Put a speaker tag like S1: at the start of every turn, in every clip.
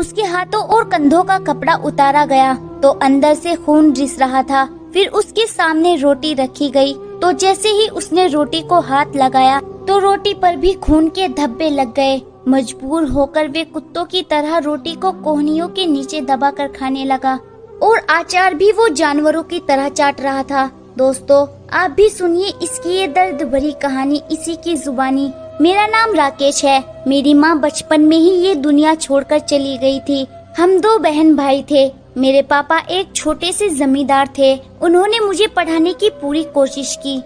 S1: उसके हाथों और कंधों का कपड़ा उतारा गया तो अंदर से खून रिस रहा था। फिर उसके सामने रोटी रखी गई तो जैसे ही उसने रोटी को हाथ लगाया तो रोटी पर भी खून के धब्बे लग गए। मजबूर होकर वे कुत्तों की तरह रोटी को कोहनियों के नीचे दबाकर खाने लगा और अचार भी वो जानवरों की तरह चाट रहा था। दोस्तों, आप भी सुनिए इसकी ये दर्द भरी कहानी इसी की जुबानी। मेरा नाम राकेश है। मेरी माँ बचपन में ही ये दुनिया छोड़कर चली गई थी। हम 2 बहन भाई थे। मेरे पापा एक छोटे से जमींदार थे। उन्होंने मुझे पढ़ाने की पूरी कोशिश की,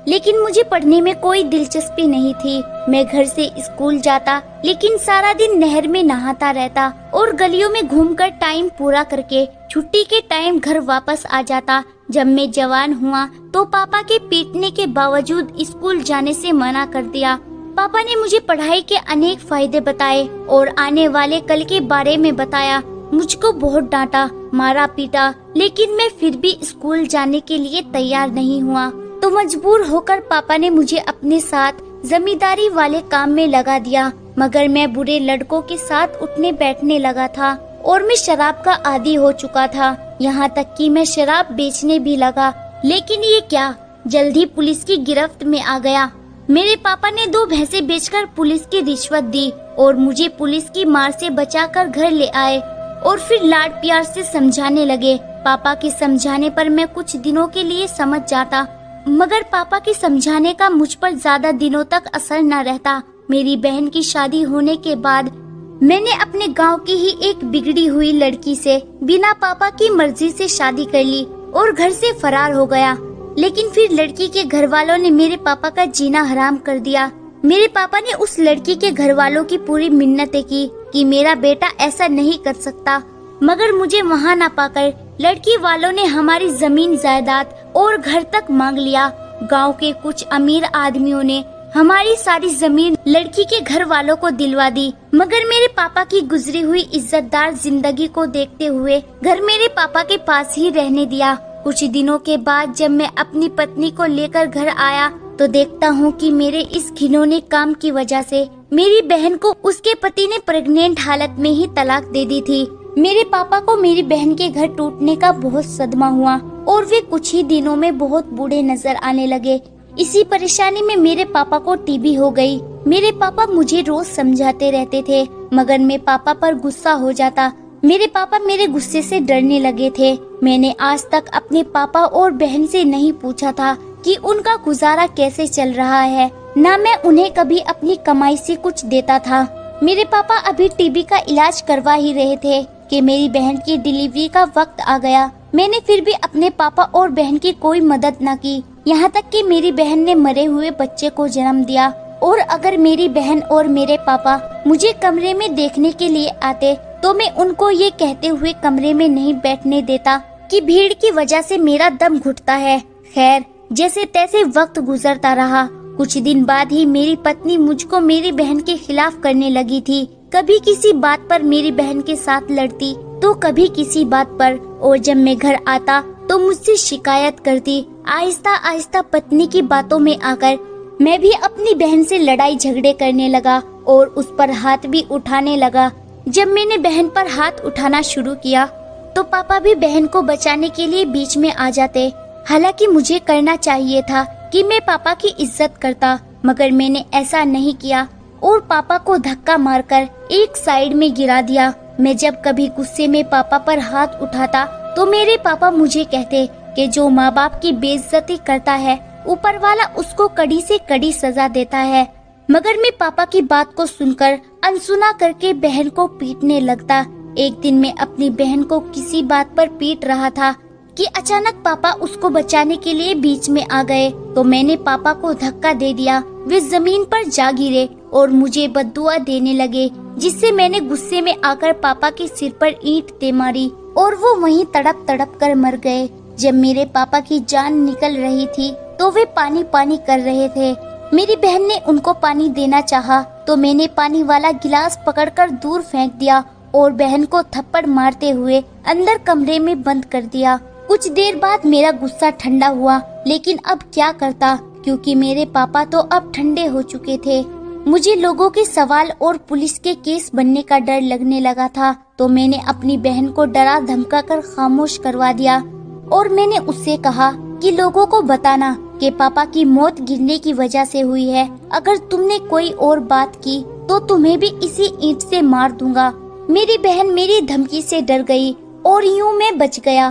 S1: लेकिन मुझे पढ़ने में कोई दिलचस्पी नहीं थी। मैं घर से स्कूल जाता, लेकिन सारा दिन नहर में नहाता रहता और गलियों में घूमकर टाइम पूरा करके छुट्टी के टाइम घर वापस आ जाता। जब मैं जवान हुआ तो पापा के पीटने के बावजूद स्कूल जाने से मना कर दिया। पापा ने मुझे पढ़ाई के अनेक फायदे बताए और आने वाले कल के बारे में बताया। मुझको बहुत डांटा, मारा पीटा, लेकिन मैं फिर भी स्कूल जाने के लिए तैयार नहीं हुआ। तो मजबूर होकर पापा ने मुझे अपने साथ जमींदारी वाले काम में लगा दिया। मगर मैं बुरे लड़कों के साथ उठने बैठने लगा था और मैं शराब का आदी हो चुका था। यहाँ तक कि मैं शराब बेचने भी लगा। लेकिन ये क्या, जल्दी पुलिस की गिरफ्त में आ गया। मेरे पापा ने 2 भैंसे बेचकर पुलिस की रिश्वत दी और मुझे पुलिस की मार से बचाकर घर ले आए और फिर लाड प्यार से समझाने लगे। पापा के समझाने पर मैं कुछ दिनों के लिए समझ जाता, मगर पापा के समझाने का मुझ पर ज्यादा दिनों तक असर न रहता। मेरी बहन की शादी होने के बाद मैंने अपने गांव की ही एक बिगड़ी हुई लड़की से बिना पापा की मर्जी से शादी कर ली और घर से फरार हो गया। लेकिन फिर लड़की के घर वालों ने मेरे पापा का जीना हराम कर दिया। मेरे पापा ने उस लड़की के घर वालों की पूरी मिन्नतें की कि मेरा बेटा ऐसा नहीं कर सकता, मगर मुझे वहाँ न पाकर लड़की वालों ने हमारी जमीन जायदाद और घर तक मांग लिया। गांव के कुछ अमीर आदमियों ने हमारी सारी जमीन लड़की के घर वालों को दिलवा दी, मगर मेरे पापा की गुजरी हुई इज्जतदार जिंदगी को देखते हुए घर मेरे पापा के पास ही रहने दिया। कुछ दिनों के बाद जब मैं अपनी पत्नी को लेकर घर आया तो देखता हूँ कि मेरे इस घिनौने काम की वजह से मेरी बहन को उसके पति ने प्रेग्नेंट हालत में ही तलाक दे दी थी। मेरे पापा को मेरी बहन के घर टूटने का बहुत सदमा हुआ और वे कुछ ही दिनों में बहुत बूढ़े नजर आने लगे। इसी परेशानी में मेरे पापा को टीबी हो गई। मेरे पापा मुझे रोज समझाते रहते थे, मगर मैं पापा पर गुस्सा हो जाता। मेरे पापा मेरे गुस्से से डरने लगे थे। मैंने आज तक अपने पापा और बहन से नहीं पूछा था कि उनका गुजारा कैसे चल रहा है, ना मैं उन्हें कभी अपनी कमाई से कुछ देता था। मेरे पापा अभी टीबी का इलाज करवा ही रहे थे कि मेरी बहन की डिलीवरी का वक्त आ गया। मैंने फिर भी अपने पापा और बहन की कोई मदद न की, यहाँ तक कि मेरी बहन ने मरे हुए बच्चे को जन्म दिया। और अगर मेरी बहन और मेरे पापा मुझे कमरे में देखने के लिए आते तो मैं उनको ये कहते हुए कमरे में नहीं बैठने देता कि भीड़ की वजह से मेरा दम घुटता है। खैर, जैसे तैसे वक्त गुजरता रहा। कुछ दिन बाद ही मेरी पत्नी मुझको मेरी बहन के खिलाफ करने लगी थी। कभी किसी बात पर मेरी बहन के साथ लड़ती तो कभी किसी बात पर, और जब मैं घर आता तो मुझसे शिकायत करती। आहिस्ता आहिस्ता पत्नी की बातों में आकर मैं भी अपनी बहन से लड़ाई झगड़े करने लगा और उस पर हाथ भी उठाने लगा। जब मैंने बहन पर हाथ उठाना शुरू किया तो पापा भी बहन को बचाने के लिए बीच में आ जाते। हालांकि मुझे करना चाहिए था कि मैं पापा की इज्जत करता, मगर मैंने ऐसा नहीं किया और पापा को धक्का मारकर एक साइड में गिरा दिया। मैं जब कभी गुस्से में पापा पर हाथ उठाता तो मेरे पापा मुझे कहते कि जो माँ बाप की बेइज्जती करता है ऊपर वाला उसको कड़ी से कड़ी सजा देता है। मगर मैं पापा की बात को सुनकर अनसुना करके बहन को पीटने लगता। एक दिन मैं अपनी बहन को किसी बात पर पीट रहा था कि अचानक पापा उसको बचाने के लिए बीच में आ गए तो मैंने पापा को धक्का दे दिया। वे जमीन पर जा गिरे और मुझे बद्दुआ देने लगे, जिससे मैंने गुस्से में आकर पापा के सिर पर ईंट दे मारी और वो वहीं तड़प तड़प कर मर गए। जब मेरे पापा की जान निकल रही थी तो वे पानी पानी कर रहे थे। मेरी बहन ने उनको पानी देना चाहा तो मैंने पानी वाला गिलास पकड़कर दूर फेंक दिया और बहन को थप्पड़ मारते हुए अंदर कमरे में बंद कर दिया। कुछ देर बाद मेरा गुस्सा ठंडा हुआ, लेकिन अब क्या करता, क्योंकि मेरे पापा तो अब ठंडे हो चुके थे। मुझे लोगों के सवाल और पुलिस के केस बनने का डर लगने लगा था, तो मैंने अपनी बहन को डरा धमका कर खामोश करवा दिया और मैंने उससे कहा कि लोगों को बताना कि पापा की मौत गिरने की वजह से हुई है। अगर तुमने कोई और बात की तो तुम्हें भी इसी ईंट से मार दूंगा। मेरी बहन मेरी धमकी से डर गई और यूं मैं बच गया।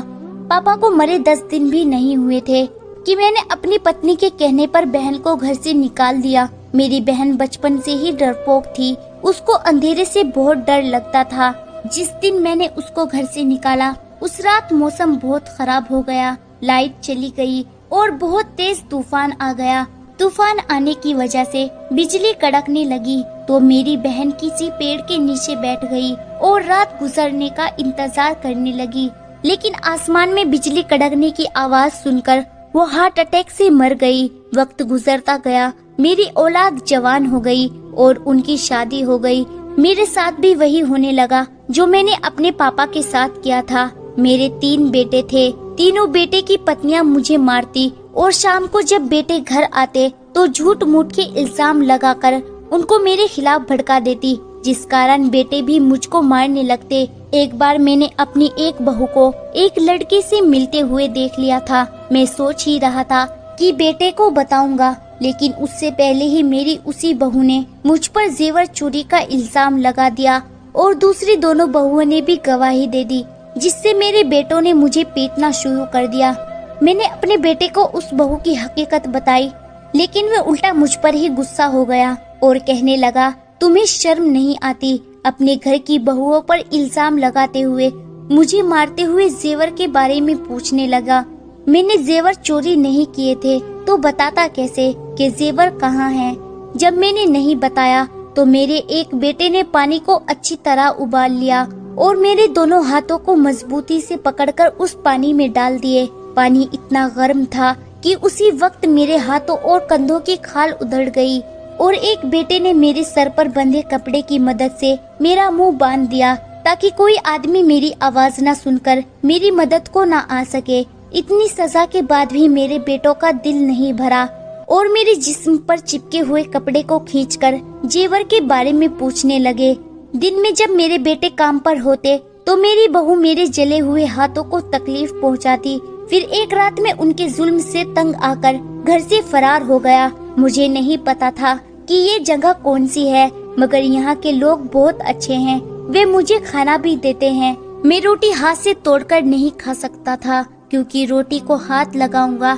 S1: पापा को मरे 10 दिन भी नहीं हुए थे कि मैंने अपनी पत्नी के कहने पर बहन को घर से निकाल दिया। मेरी बहन बचपन से ही डरपोक थी, उसको अंधेरे से बहुत डर लगता था। जिस दिन मैंने उसको घर से निकाला उस रात मौसम बहुत खराब हो गया, लाइट चली गई और बहुत तेज तूफान आ गया। तूफान आने की वजह से बिजली कड़कने लगी तो मेरी बहन किसी पेड़ के नीचे बैठ गई और रात गुजरने का इंतजार करने लगी। लेकिन आसमान में बिजली कड़कने की आवाज सुनकर वो हार्ट अटैक से मर गई। वक्त गुजरता गया, मेरी औलाद जवान हो गई और उनकी शादी हो गई। मेरे साथ भी वही होने लगा जो मैंने अपने पापा के साथ किया था। मेरे 3 बेटे थे, तीनों बेटे की पत्नियां मुझे मारती और शाम को जब बेटे घर आते तो झूठ मूठ के इल्जाम लगाकर उनको मेरे खिलाफ भड़का देती, जिस कारण बेटे भी मुझको मारने लगते। एक बार मैंने अपनी एक बहू को एक लड़के से मिलते हुए देख लिया था। मैं सोच ही रहा था कि बेटे को बताऊंगा, लेकिन उससे पहले ही मेरी उसी बहू ने मुझ पर जेवर चोरी का इल्जाम लगा दिया और दूसरी दोनों बहुओं ने भी गवाही दे दी, जिससे मेरे बेटों ने मुझे पीटना शुरू कर दिया। मैंने अपने बेटे को उस बहू की हकीकत बताई, लेकिन वह उल्टा मुझ पर ही गुस्सा हो गया और कहने लगा, तुम्हें शर्म नहीं आती? अपने घर की बहुओं पर इल्जाम लगाते हुए मुझे मारते हुए जेवर के बारे में पूछने लगा। मैंने जेवर चोरी नहीं किए थे तो बताता कैसे कि जेवर कहाँ हैं? जब मैंने नहीं बताया तो मेरे एक बेटे ने पानी को अच्छी तरह उबाल लिया और मेरे दोनों हाथों को मजबूती से पकड़कर उस पानी में डाल दिए। पानी इतना गर्म था कि उसी वक्त मेरे हाथों और कंधों की खाल उधड़ गई और एक बेटे ने मेरे सर पर बंधे कपड़े की मदद से मेरा मुंह बांध दिया ताकि कोई आदमी मेरी आवाज न सुनकर मेरी मदद को न आ सके। इतनी सजा के बाद भी मेरे बेटों का दिल नहीं भरा और मेरे जिस्म पर चिपके हुए कपड़े को खींचकर जेवर के बारे में पूछने लगे। दिन में जब मेरे बेटे काम पर होते तो मेरी बहू मेरे जले हुए हाथों को तकलीफ पहुंचाती। फिर एक रात में उनके जुल्म से तंग आकर घर से फरार हो गया। मुझे नहीं पता था कि ये जगह कौन सी है, मगर यहाँ के लोग बहुत अच्छे हैं। वे मुझे खाना भी देते हैं। मैं रोटी हाथ से तोड़कर नहीं खा सकता था, क्योंकि रोटी को हाथ लगाऊंगा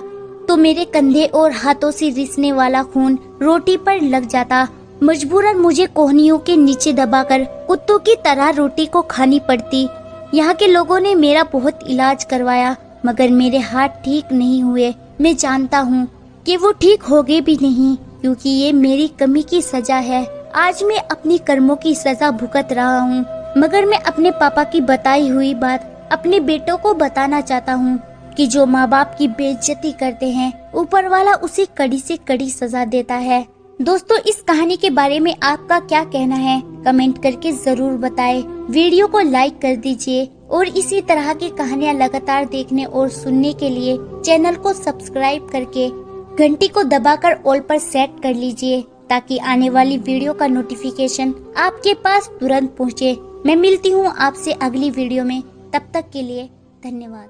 S1: तो मेरे कंधे और हाथों से रिसने वाला खून रोटी पर लग जाता। मजबूरन मुझे कोहनियों के नीचे दबाकर कुत्तों की तरह रोटी को खानी पड़ती। यहाँ के लोगों ने मेरा बहुत इलाज करवाया, मगर मेरे हाथ ठीक नहीं हुए। मैं जानता हूँ कि वो ठीक होंगे भी नहीं, क्योंकि ये मेरी कमी की सजा है। आज मैं अपनी कर्मों की सजा भुगत रहा हूँ, मगर मैं अपने पापा की बताई हुई बात अपने बेटों को बताना चाहता हूँ कि जो माँ बाप की बेइज्जती करते हैं, ऊपर वाला उसे कड़ी से कड़ी सजा देता है। दोस्तों, इस कहानी के बारे में आपका क्या कहना है? कमेंट करके जरूर बताएं। वीडियो को लाइक कर दीजिए और इसी तरह की कहानियाँ लगातार देखने और सुनने के लिए चैनल को सब्सक्राइब करके घंटी को दबाकर ऑल पर सेट कर लीजिए, ताकि आने वाली वीडियो का नोटिफिकेशन आपके पास तुरंत पहुँचे। मैं मिलती हूँ आपसे अगली वीडियो में, तब तक के लिए धन्यवाद।